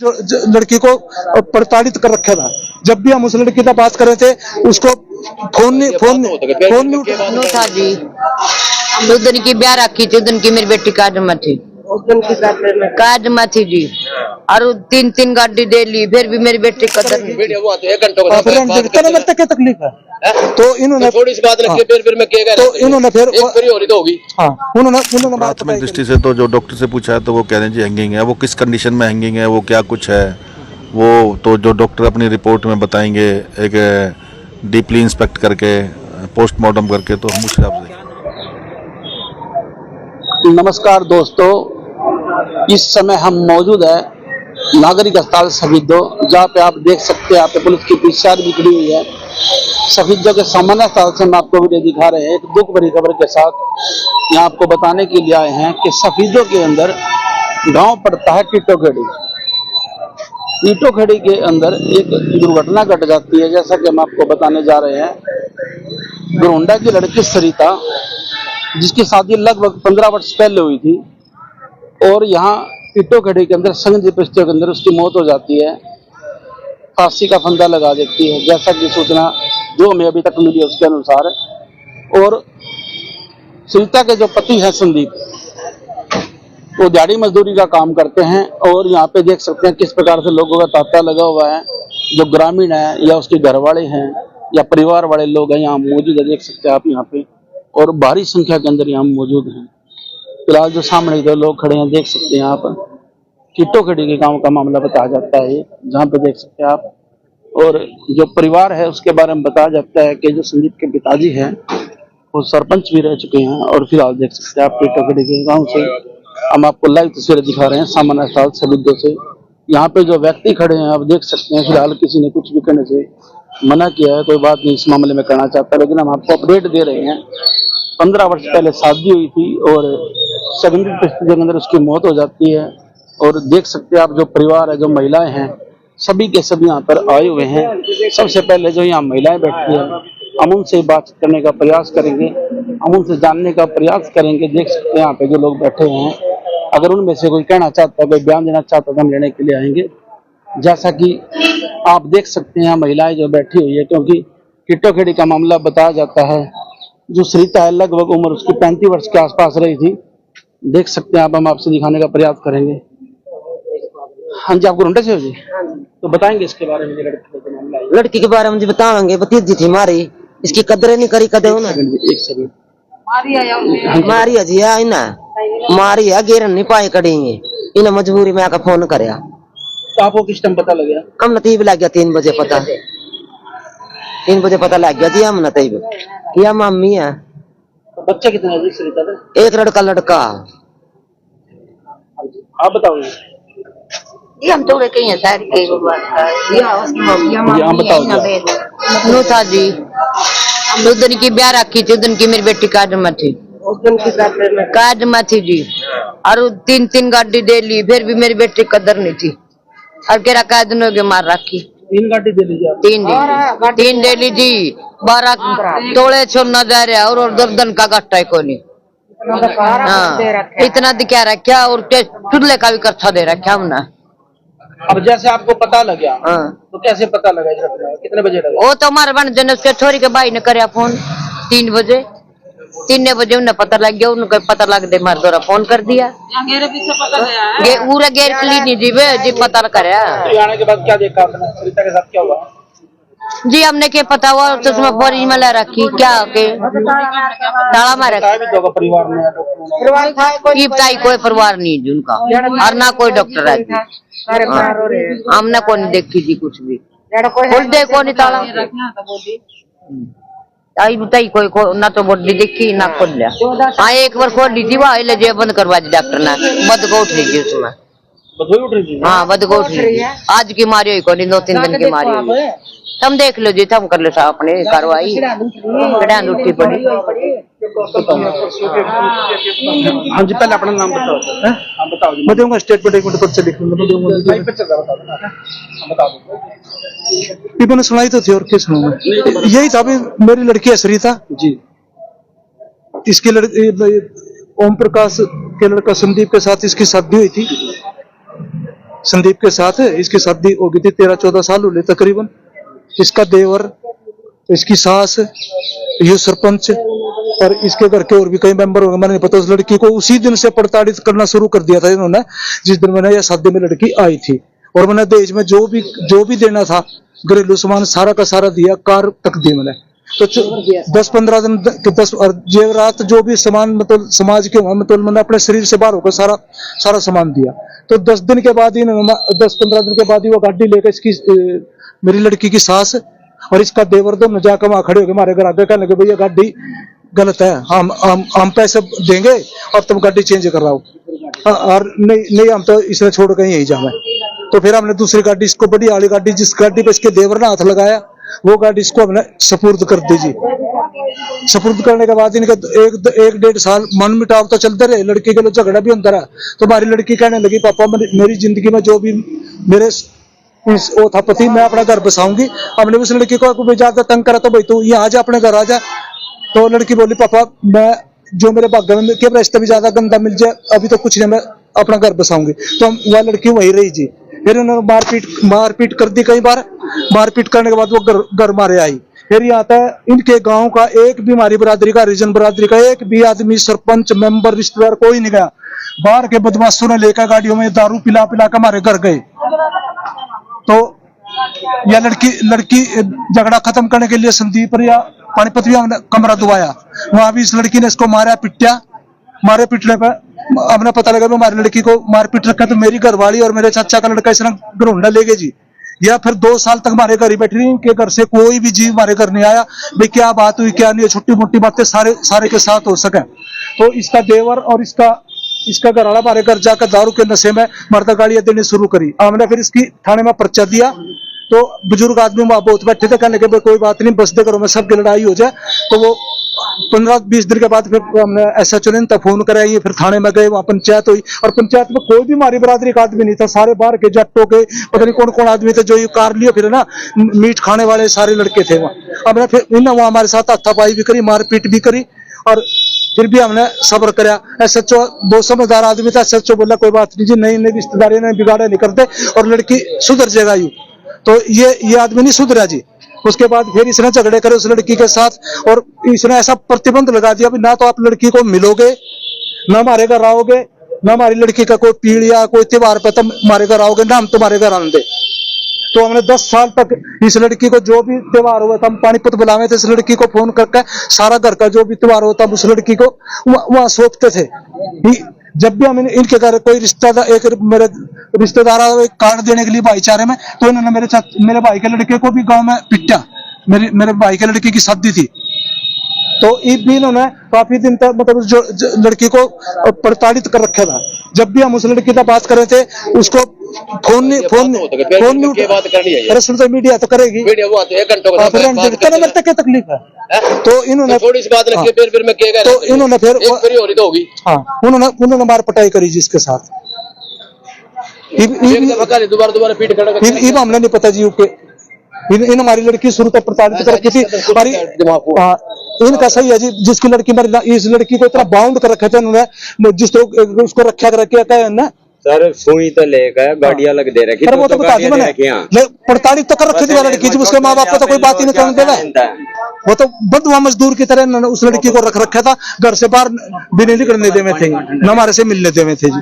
जो लड़की को प्रताड़ित कर रखा था। जब भी हम उस लड़की का बात कर रहे थे उसको फोन नहीं था जी। उस दिन की ब्याह रखी थी, उस दिन की मेरी बेटी कार्ड में थी, कार्ड में थी जी। और 3 गाड़ी दे ली, फिर भी मेरी बेटी कदर तकलीफ है। तो इन्होंने थोड़ी सी बात लगी, फिर मैं क्या तो इन्होंने फिर तो होगी। उन्होंने प्राथमिक दृष्टि से तो जो डॉक्टर से पूछा है तो वो कह रहे हैं जी हैंगिंग है। वो किस कंडीशन में हैंगिंग है, वो क्या कुछ है, वो तो जो डॉक्टर अपनी रिपोर्ट में बताएंगे, एक डीपली इंस्पेक्ट करके पोस्टमार्टम करके, तो हम उस हिसाब से। नमस्कार दोस्तों, इस समय हम मौजूद है नागरिक अस्पताल सफीदो, जहाँ पे आप देख सकते हैं यहाँ पे पुलिस की पीसीआर भी खड़ी हुई है। सफीदो के सामान्य अस्पताल से हम आपको वीडियो दिखा रहे हैं एक दुख भरी खबर के साथ। यहाँ आपको बताने के लिए आए हैं कि सफीदो के अंदर गांव पड़ता है टीटोखेड़ी। टीटोखेड़ी के अंदर एक दुर्घटना घट जाती है, जैसा कि हम आपको बताने जा रहे हैं। गोंडा की लड़की सरिता, जिसकी शादी लगभग 15 वर्ष पहले हुई थी, और यहाँ टीटोखेड़ी के अंदर संगीत परिस्थितियों के अंदर उसकी मौत हो जाती है। फांसी का फंदा लगा देती है, जैसा कि सूचना जो हमें अभी तक मिली है उसके अनुसार। और सरिता के जो पति हैं संदीप, वो दिहाड़ी मजदूरी का काम करते हैं। और यहाँ पे देख सकते हैं किस प्रकार से लोगों का तांता लगा हुआ है। जो ग्रामीण है या उसके घर वाले हैं या परिवार वाले लोग हैं यहाँ मौजूद है, देख सकते हैं आप यहाँ पे, और भारी संख्या के अंदर यहाँ मौजूद हैं। फिलहाल जो सामने जो लोग खड़े हैं देख सकते हैं आप, टीटोखेड़ी के गांव का मामला बताया जाता है, जहाँ पे देख सकते हैं आप। और जो परिवार है उसके बारे में बताया जाता है कि जो संदीप के पिताजी हैं वो सरपंच भी रह चुके हैं। और फिलहाल देख सकते हैं आप टीटोखेड़ी के गाँव से हम आपको लाइव तस्वीरें दिखा रहे हैं सामान्य अस्पताल सफीदो से। यहाँ पे जो व्यक्ति खड़े हैं आप देख सकते हैं, फिलहाल किसी ने कुछ भी करने से मना किया है, कोई बात नहीं इस मामले में करना चाहता, लेकिन हम आपको अपडेट दे रहे हैं। 15 वर्ष पहले शादी हुई थी और संदिग्ध परिस्थितियों के अंदर उसकी मौत हो जाती है। और देख सकते हैं आप जो परिवार है, जो महिलाएं हैं, सभी के सभी यहाँ पर आए हुए हैं। सबसे पहले जो यहाँ महिलाएं बैठी है, हम उनसे बातचीत करने का प्रयास करेंगे, हम उनसे जानने का प्रयास करेंगे। देख सकते हैं यहाँ पे जो लोग बैठे हुए हैं, अगर उनमें से कोई कहना चाहता है, कोई बयान देना चाहता है तो हम लेने के लिए आएंगे। जैसा कि आप देख सकते हैं महिलाएं जो बैठी हुई है, क्योंकि टीटोखेड़ी का मामला बताया जाता है। जो सरिता है लगभग उम्र उसकी 35 वर्ष के आसपास रही थी, देख सकते हैं आप, हम आपसे दिखाने का प्रयास करेंगे। हाँ जी, आप गोंडा से हो जी, तो बताएंगे इसके बारे में। लड़की के बारे में जी बताएंगे। भतीजी थी मारी, इसकी कदर नहीं करी कदे ना। एक सेकंड, मारी है जी, ना मारी है, गिरन नहीं पाए करेंगे, इन्हें मजबूरी में आकर फोन कराया। तो आपको किस टाइम पता लगा? हम नतीब लग गया 3 बजे पता, 3 बजे पता लग गया जी हम नतीब किया मम्मी है। तो बच्चा कितना है सरिता का? एक लड़का। आप बताओ ये हम तो कहीं है सारी के नो था जी। उस दिन की ब्याह रखी थी, उस दिन की मेरी बेटी कार्ड में थी, कार्ड में थी जी। और 3 गाड़ी दे ली, फिर भी मेरी बेटी कदर नहीं थी। और कह रहा दिन हो गए मार रखी। 3 गाड़ी दे लीजिए, 3 दे ली जी। 12 तोड़े छोड़ना जा रहा और दर्दन का गट्टा है कोनी। हाँ, इतना दिखा रखा और चुदले का भी कट्ठा दे रखा हमने। अब जैसे आपको पता लगा, तो कैसे पता लगा? कितने बजे लगा? वो तो हमारे बन जन उसके छोरी के भाई ने कराया फोन 3 बजे उन्हें पता लग गया। उनको पता लग दे मार द्वारा फोन कर दिया। पूरा गेर क्लीन जी पता कराया। आने के बाद क्या देखा आपने? सरिता के साथ क्या हुआ जी? हमने क्या पता हुआ तो उसमें बोरी में ला रखी क्या के ताला मार रखा। परिवार में कोई परिवार नहीं जी उनका, और ना कोई डॉक्टर है। हमने को नहीं देखी जी कुछ भी, खोल दे को नहीं ताला आई बताई कोई ना तो बॉडी देखी ना खोल लिया। हाँ, एक बार खोल ली थी, वह बंद करवा दी डॉक्टर ने, बद को उठ रही थी उसमें। हाँ, बद को उठ रही, आज की मारी हुई को नहीं, 2-3 दिन की मारी हुई। तुम देख लो जी, तुम कर लो साहब अपने कार्रवाई, उठी पड़ी। हाँ जी, पहले अपना नाम बताओ। हाँ बताओ जी, मैं दूंगा स्टेटमेंट, एक मिनट खुद से लिख लूंगा। ने सुनाई तो थी और क्या सुनूंगा। यही था भी, मेरी लड़की है सरिता जी, इसकी लड़की ओम प्रकाश के लड़का संदीप के साथ इसकी शादी हुई थी। संदीप के साथ इसकी शादी हो गई थी, 13-14 साल हुए तकरीबन। इसका देवर, इसकी सास, ये सरपंच और इसके घर के और भी कई मेंबर होंगे, मैंने नहीं पता। उस लड़की को उसी दिन से प्रताड़ित करना शुरू कर दिया था इन्होंने, जिस दिन मैंने यह शादी में लड़की आई थी। और मैंने दहेज में जो भी देना था, घरेलू सामान सारा का सारा दिया, कार तक दी मैंने। तो 10-15 दिन 10 और जेवरात जो भी सामान मतलब समाज के मतलब मैंने अपने शरीर से बाहर होकर सारा सामान दिया। तो 10 दिन के बाद ही 10-15 दिन के बाद ही वो गाड़ी लेकर इसकी मेरी लड़की की सास और इसका देवर दोनों जाकर वहां खड़े हो गए हमारे घर आगे, कहने लगे भैया गाड़ी गलत है, हम पैसे देंगे और तुम गाड़ी चेंज कराओ। और नहीं हम तो इसने छोड़ के यही जावे। तो फिर हमने दूसरी गाड़ी, इसको बड़ी वाली गाड़ी, जिस गाड़ी पे इसके देवर ने हाथ लगाया, वो गाड़ी इसको हमने सपुर्द कर दी जी। सपुर्द करने के बाद इनके 1-1.5 साल मन मिटाव तो चलते रहे, लड़की के लिए झगड़ा भी होता रहा। तो हमारी लड़की कहने लगी पापा मेरी जिंदगी में जो भी मेरे वो था पति, मैं अपना घर बसाऊंगी। हमने उस लड़की को ज्यादा तंग करा तो भाई तू यहाँ आजा, अपने घर आ जा। तो लड़की बोली पापा मैं जो मेरे भाग्य में क्या रिश्ता भी ज्यादा गंदा मिल जाए, अभी तो कुछ नहीं, मैं अपना घर बसाऊंगी। तो वह लड़की वही रही जी। फिर उन्होंने मारपीट कर दी कई बार। मारपीट करने के बाद वो घर मारे आई। फिर यहाँ आता है इनके गांव का एक भी, हमारी बरादरी का, हरिजन बरादरी का एक भी आदमी, सरपंच, मेंबर, रिश्तेदार कोई नहीं गया। बाहर के बदमाशों ने लेकर गाड़ियों में दारू पिला के हमारे घर गए। तो यह लड़की झगड़ा खत्म करने के लिए संदीप या पानीपत भी हमने कमरा दुबाया। वहां भी इस लड़की ने इसको मारा पिटा। मारे पिटने पर हमने पता लगा हमारी लड़की को मार पीट रखा। तो मेरी घरवाली और मेरे चाचा का लड़का इसने घरोंडा ले गए जी। या फिर 2 साल तक हमारे घर ही बैठी रही। इनके घर से कोई भी जीव हमारे घर नहीं आया भाई क्या बात हुई क्या नहीं, छोटी मोटी बातें सारे के साथ हो सके। तो इसका देवर और इसका घर वाला हमारे घर जाकर दारू के नशे में मर्दा गालियां देनी शुरू करी। हमने फिर इसकी थाने में पर्चा दिया। तो बुजुर्ग आदमी वहां बहुत बैठे थे, कहने के कोई बात नहीं, बस दे घरों में सबकी लड़ाई हो जाए। तो वो 15-20 दिन के बाद फिर हमने SHO ने तब फोन कराई, फिर थाने में गए, वहां पंचायत हुई। और पंचायत में कोई भी हमारी बरादरी का आदमी नहीं था, सारे बाहर के जट्टों के पता नहीं कौन आदमी थे जो ये कार लिए फिर ना मीट खाने वाले सारे लड़के थे वहाँ। हमने फिर वहां हमारे साथ हाथापाई भी करी, मारपीट भी करी। और फिर भी हमने सब्र कराया। SHO बहुत समझदार आदमी था। SHO बोला कोई बात नहीं जी, नई रिश्तेदारी ने बिगाड़े नहीं करते और लड़की सुधर जाएगा यू। तो ये आदमी नहीं सुधरा जी। उसके बाद फिर इसने झगड़े करे उस लड़की के साथ और इसने ऐसा प्रतिबंध लगा दिया ना तो आप लड़की को मिलोगे, ना हमारे घर आओगे, ना हमारी लड़की का कोई पीड़ या कोई त्योहार पर तुम हमारे घर आओगे, ना हम तुम्हारे घर आने दे। तो हमने 10 साल तक इस लड़की को जो भी त्योहार हुआ था, हम पानीपत बुलावे थे, इस लड़की को फोन करके सारा घर का जो भी त्योहार होता उस लड़की को वहां सौंपते थे। जब भी हम इनके घर कोई रिश्तेदार, एक मेरे रिश्तेदार कार्ड देने के लिए भाईचारे में, तो इन्होंने मेरे भाई के लड़के को भी गांव में पिटा। मेरे भाई के लड़के की शादी थी। तो इन्होंने काफी दिन तक मतलब जो लड़की को प्रताड़ित कर रखा था। जब भी हम उस लड़की से बात कर रहे थे उसको फोन नहीं बात करनी है। अरे सुनते मीडिया तो करेगी, मीडिया वो आते 1 घंटे क्या तकलीफ है। तो इन्होंने थोड़ी सी बात रखी, फिर मैं क्या तो इन्होंने फिर हो रही तो होगी। हाँ उन्होंने मार पटाई करी जिसके साथ। दोबारा पीट कर हमने नहीं पता जी के इन हमारी लड़की शुरू तक प्रताड़ित कर रखी थी। इनका सही है जी, जिसकी लड़की इस लड़की को इतना बाउंड कर रखे थे उन्होंने, जिस तरह उसको रखा कर रखे है ना सर, सुई तो लेकर गाड़ियां लग दे रखी। वो तो बता दी मैंने, प्रताड़ित तो कर रखी थी लड़की जी। उसके माँ बाप को तो कोई बात ही नहीं करने देगा। वो तो बदवा मजदूर की तरह उस लड़की को रख रखा था। घर से बाहर भी नहीं निकलने देवे थे, न हमारे से मिलने देवे थे जी।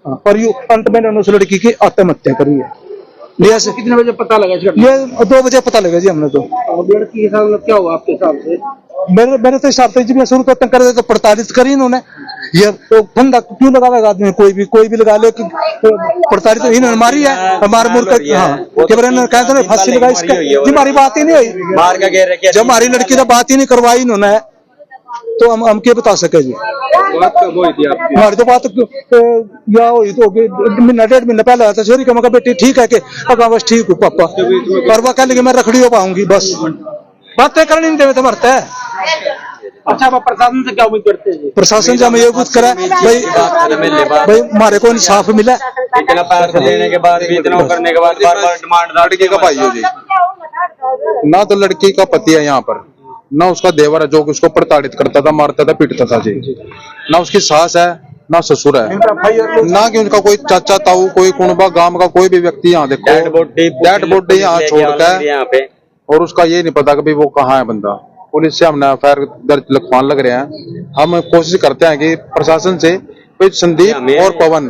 और यू अंत में उन्होंने उस लड़की की आत्महत्या करी है। कितने बजे पता लगा? ये 2 बजे पता लगा जी हमने। तो लड़की के साथ क्या हुआ आपके हिसाब से? मेरे तो हिसाब से जी मैं शुरू तक कर तो प्रताड़ित करी इन्होंने। ये फंदा क्यों लगावेगा आदमी, कोई भी लगा ले कि प्रताड़ित इन्होंने मारी है। मार मुर कर कहा था फांसी लगाई इसका जी, हमारी बात ही नहीं हुई। जब हमारी लड़की ने बात ही नहीं करवाई इन्होंने तो हम क्या बता सके जी। हमारी तो बात या हुई तो महीना 1.5 महीना पहले आया था। छोरी का मगर बेटी ठीक है कि अगर बस ठीक हूँ पापा, और वह कह लेंगे मैं रखड़ी हो पाऊंगी, बस बातें करनी नहीं देवे तो मरता है। अच्छा, आप प्रशासन से क्या उम्मीद करते हैं? प्रशासन से हमें ये कुछ करा भाई हमारे को इंसाफ मिला। इतना पैसा देने के बाद भी, इतना करने के बाद बार-बार डिमांड लड़की का भाई हो जी, ना तो लड़की का पति है यहाँ पर, ना उसका देवर है जो उसको प्रताड़ित करता था, मारता था, पीटता था जी। ना उसकी सास है, ना ससुर है, ना कि उनका कोई चाचा ताऊ, कोई कुनबा, गांव का कोई भी व्यक्ति यहाँ देखो डेड बॉडी यहाँ छोड़कर यहाँ पे और उसका ये नहीं पता कि भाई वो कहाँ है बंदा। पुलिस से हमने एफआईआर दर्ज लिखवाने लग रहे हैं। हम कोशिश करते हैं कि प्रशासन से कोई संदीप और पवन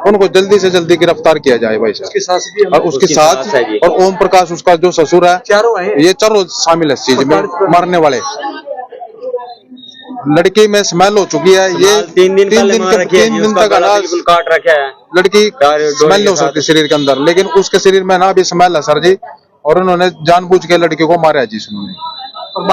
उनको जल्दी से जल्दी गिरफ्तार किया जाए भाई साहब। और उसके साथ और ओम प्रकाश उसका जो ससुर है, ये चारों शामिल है इस चीज में मारने वाले। लड़की में स्मेल हो चुकी है, ये 3 दिन तक अनाज काट रखा है। लड़की स्मेल नहीं हो सकती शरीर के अंदर, लेकिन उसके शरीर में ना भी स्मेल है सर जी। और उन्होंने जानबूझ के लड़की को मारा है जी उन्होंने। और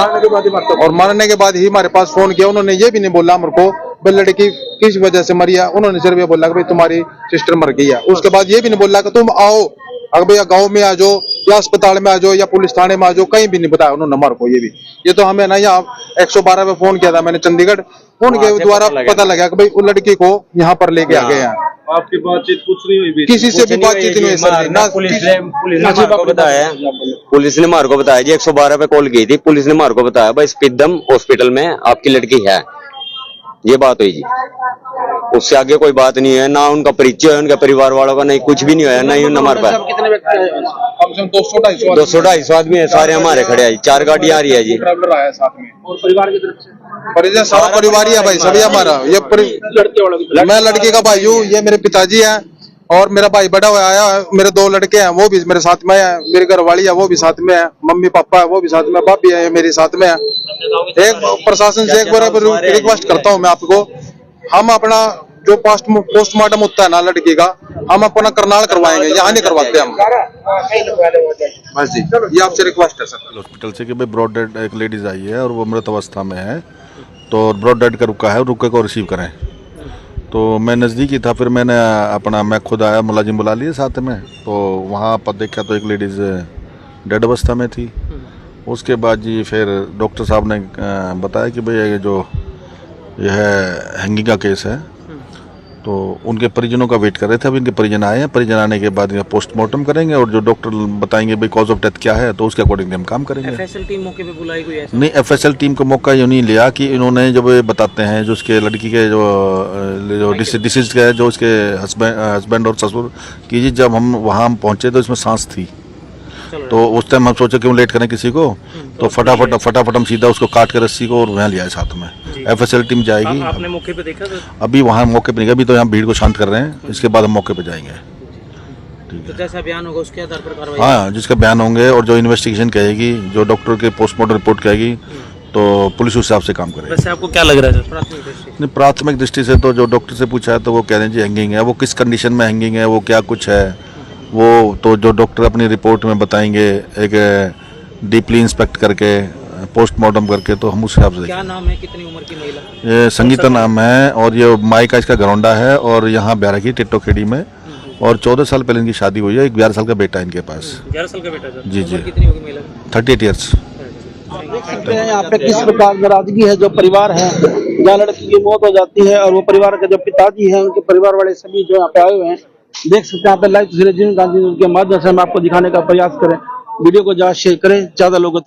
मारने के बाद ही हमारे पास फोन किया। उन्होंने ये भी नहीं बोला मेरे को भाई लड़की किस वजह से मरी है। उन्होंने सिर्फ ये बोला कि भाई तुम्हारी सिस्टर मर गई है। उसके बाद ये भी नहीं बोला कि तुम आओ, अगर भैया गाँव में आ जाओ या अस्पताल में आ जाओ या पुलिस थाने में आ जाओ, कहीं भी नहीं बताया उन्होंने हमारे को। ये तो हमें ना यहाँ 112 पे फोन किया था मैंने चंडीगढ़, उनके द्वारा पता लगा कि भाई उस लड़की को यहाँ पर लेके आ गए हैं। आपकी बातचीत कुछ नहीं हुई, किसी से भी बातचीत नहीं हुई सर। ना पुलिस ने मार को बताया, पुलिस ने मार को बताया जी। 112 पे कॉल की थी, पुलिस ने मार को बताया भाई स्पीडम हॉस्पिटल में आपकी लड़की है, ये बात हुई जी। उससे आगे कोई बात नहीं है, ना उनका परिचय है उनके परिवार वालों का, नहीं कुछ भी नहीं है, नहीं हमारे पास। 200-250 आदमी है, सारे हमारे खड़े हैं। 4 गाड़ियां आ रही है जी। और परिवार की तरफ से सारा परिवार ही है भाई, सभी हमारा। ये मैं लड़की का भाई हूँ, ये मेरे पिताजी हैं और मेरा भाई बड़ा हुआ आया। मेरे 2 लड़के हैं, वो भी मेरे साथ में है। मेरी घरवाली है, वो भी साथ में है। मम्मी पापा है, वो भी साथ में। भाभी है, मेरे साथ में है। एक प्रशासन से एक बार रिक्वेस्ट करता हूँ मैं आपको, हम अपना जो पोस्टमार्टम होता है ना लड़की का, हम अपना करनाल करवाएंगे, यहाँ नहीं करवाते हम। बस जी, ये आपसे रिक्वेस्ट है सर। हॉस्पिटल से कि भाई ब्रॉड डेड एक लेडीज आई है और वो मृत अवस्था में है, तो ब्रॉड डेड का रुका है, रुके को रिसीव करें। तो मैं नज़दीक ही था, फिर मैं खुद आया, मुलाजिम बुला लिए साथ में। तो वहाँ पर देखा तो एक लेडीज़ डेड अवस्था में थी। उसके बाद जी फिर डॉक्टर साहब ने बताया कि भाई ये है हैंगिंग का केस है। तो उनके परिजनों का वेट कर रहे थे, अभी इनके परिजन आए हैं। परिजन आने के बाद पोस्टमार्टम करेंगे और जो डॉक्टर बताएंगे भाई कॉज ऑफ डेथ क्या है, तो उसके अकॉर्डिंग हम काम करेंगे। एफएसएल टीम मौके पे बुलाई कोई ऐसा? नहीं, एफएसएल टीम को मौका यूँ नहीं लिया कि इन्होंने जब ये बताते हैं जो उसके लड़की के जो डिसीज के जो उसके हस्बैंड और ससुर की जी, जब हम वहाँ पहुँचे तो इसमें सांस थी। तो उस टाइम हम सोचे क्यों लेट करें किसी को, तो फटाफट हम सीधा उसको काट के रस्सी को और वहाँ लिया साथ में। एफएसएल टीम जाएगी। आपने मौके पे देखा था? अभी वहाँ मौके पे नहीं, अभी तो यहाँ भीड़ को शांत कर रहे हैं, इसके बाद हम मौके पे जाएंगे। तो जैसा बयान होगा उसके आधार पर कार्रवाई? हाँ, जिसका बयान होंगे और जो इन्वेस्टिगेशन कहेगी, जो डॉक्टर के पोस्टमार्टम रिपोर्ट कहेगी, तो पुलिस उस हिसाब से काम करेगी। वैसे आपको क्या लग रहा है? प्राथमिक दृष्टि से तो जो डॉक्टर से पूछा है तो वो कह रहे हैं जी हैंगिंग है। वो किस कंडीशन में हैंगिंग है, वो क्या कुछ है, वो तो जो डॉक्टर अपनी रिपोर्ट में बताएंगे, एक डीपली इंस्पेक्ट करके पोस्टमार्टम करके, तो हम उस हिसाब से। क्या नाम है, कितनी उम्र की महिला? ये संगीता नाम है और ये माई का इसका घरौंडा है और यहाँ ब्यारा की टिट्टो खेड़ी में। और 14 साल पहले इनकी शादी हुई है, एक 11 साल का बेटा है इनके पास। 11 साल का बेटा था? जी जी। कितनी होगी महिला? 38 ईयर्स। देख सकते हैं यहाँ पे किस प्रकार नाराजगी है। जो परिवार है जहाँ लड़की की मौत हो जाती है और वो परिवार के जो पिताजी हैं, उनके परिवार वाले सभी जो यहाँ पे आए हुए हैं, देख सकते हैं यहाँ पे लाइव तस्वीरें जिन गांधी के माध्यम से हम आपको दिखाने का प्रयास करें। वीडियो को ज्यादा शेयर करें, ज्यादा लोगों